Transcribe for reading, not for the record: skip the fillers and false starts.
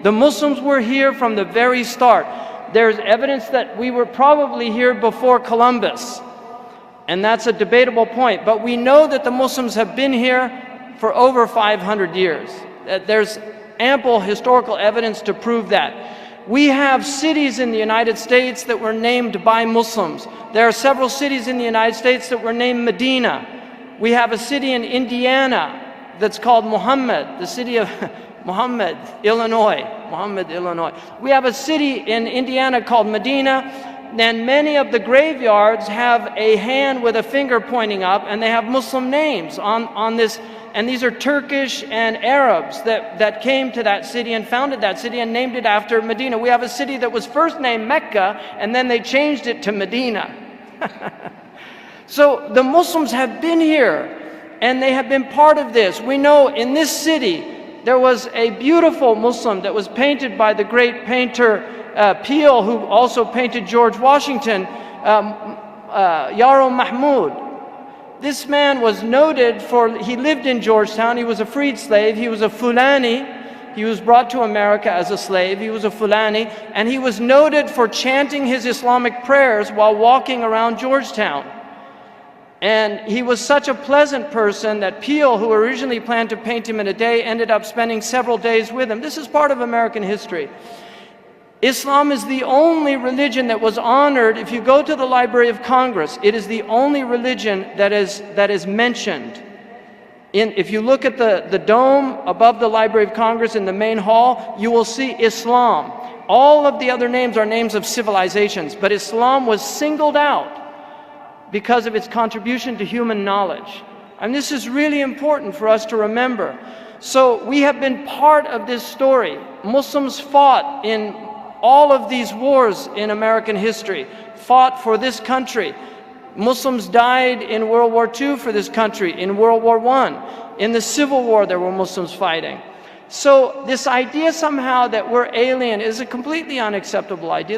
The Muslims were here from the very start. There's evidence that we were probably here before Columbus, and that's a debatable point. But we know that the Muslims have been here for over 500 years. There's ample historical evidence to prove that. We have cities in the United States that were named by Muslims. There are several cities in the United States that were named Medina. We have a city in Indiana that's called Muhammad, the city of Muhammad, Illinois. We have a city in Indiana called Medina, and many of the graveyards have a hand with a finger pointing up, and they have Muslim names on this. And these are Turkish and Arabs that came to that city and founded that city and named it after Medina. We have a city that was first named Mecca, and then they changed it to Medina. So the Muslims have been here, and they have been part of this. We know in this city, there was a beautiful Muslim that was painted by the great painter Peale, who also painted George Washington, Yaro Mahmoud. This man was noted for, he lived in Georgetown, he was a freed slave, he was a Fulani, he was brought to America as a slave, he was a Fulani, and he was noted for chanting his Islamic prayers while walking around Georgetown. And he was such a pleasant person that Peale, who originally planned to paint him in a day, ended up spending several days with him. This is part of American history. Islam is the only religion that was honored. If you go to the Library of Congress, it is the only religion that is mentioned. If you look at the dome above the Library of Congress in the main hall, you will see Islam. All of the other names are names of civilizations, but Islam was singled out because of its contribution to human knowledge. And this is really important for us to remember. So we have been part of this story. Muslims fought in all of these wars in American history, fought for this country. Muslims died in World War II for this country, in World War I. In the Civil War, there were Muslims fighting. So this idea somehow that we're alien is a completely unacceptable idea.